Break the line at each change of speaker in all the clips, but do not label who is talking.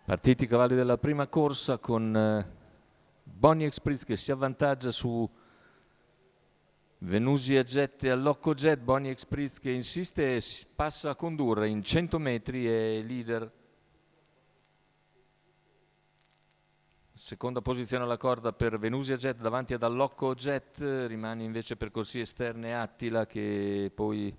Partiti i cavalli della prima corsa con Bonnie Express che si avvantaggia su Venusia Jet e Allocco Jet. Bonnie Express che insiste e passa a condurre in 100 metri, è leader. Seconda posizione alla corda per Venusia Jet davanti ad Allocco Jet, rimane invece per corsie esterne Attila che poi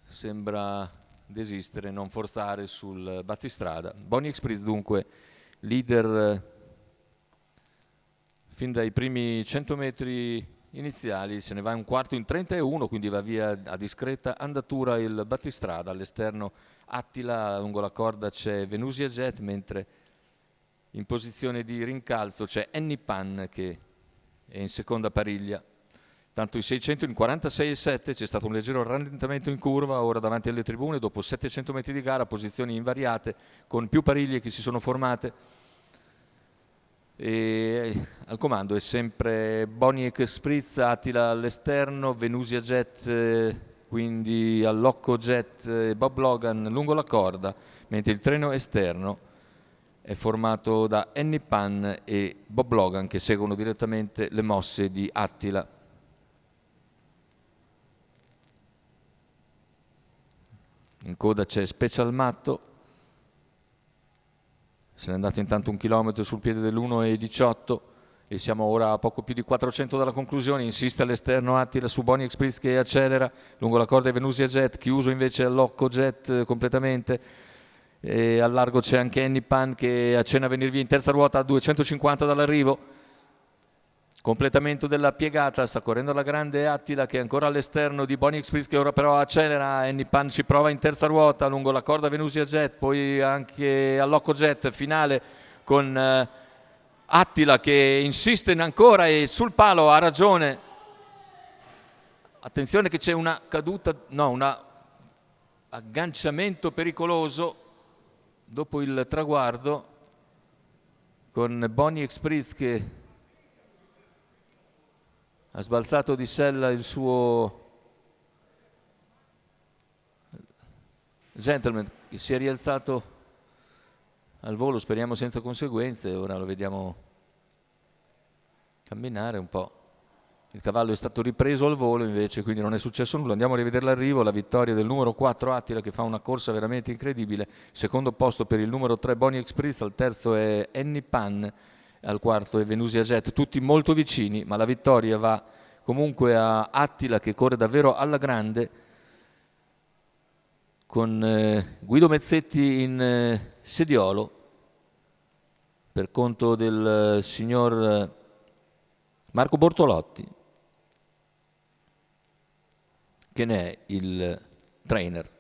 sembra desistere, non forzare sul battistrada. Bonnie Express dunque leader fin dai primi 100 metri iniziali, se ne va un quarto in 31, quindi va via a discreta andatura il battistrada. All'esterno Attila, lungo la corda c'è Venusia Jet, mentre in posizione di rincalzo c'è Annie Pan che è in seconda pariglia. Tanto i 600 in 46,7, c'è stato un leggero rallentamento in curva, ora davanti alle tribune, dopo 700 metri di gara, posizioni invariate, con più pariglie che si sono formate. E al comando è sempre Bonnie Express, Attila all'esterno, Venusia Jet, quindi Allocco Jet e Bob Logan lungo la corda, mentre il treno esterno è formato da Annie Pan e Bob Logan che seguono direttamente le mosse di Attila. In coda c'è Special Matto, se n'è andato intanto 1 chilometro sul piede dell'1,18 e siamo ora a poco più di 400 dalla conclusione. Insiste all'esterno Attila su Bonnie Express che accelera, lungo la corda è Venusia Jet, chiuso invece Allocco Jet completamente. E al largo c'è anche Annie Pan che accenna a venire via in terza ruota a 250 dall'arrivo. Completamento della piegata, sta correndo alla grande Attila che è ancora all'esterno di Bonnie Express che ora però accelera. Annie Pan ci prova in terza ruota lungo la corda Venusia Jet, poi anche Allocco Jet, finale con Attila che insiste ancora e sul palo, ha ragione. Attenzione che c'è una caduta, no, un agganciamento pericoloso dopo il traguardo con Bonnie Express che ha sbalzato di sella il suo gentleman che si è rialzato al volo, speriamo senza conseguenze. Ora lo vediamo camminare un po'. Il cavallo è stato ripreso al volo invece, quindi non è successo nulla. Andiamo a rivedere l'arrivo, la vittoria del numero 4 Attila che fa una corsa veramente incredibile. Secondo posto per il numero 3 Bonnie Express, al terzo è Annie Pan, al quarto è Venusia Jet, tutti molto vicini, ma la vittoria va comunque a Attila che corre davvero alla grande, con Guido Mezzetti in sediolo per conto del signor Marco Bortolotti, che ne è il trainer.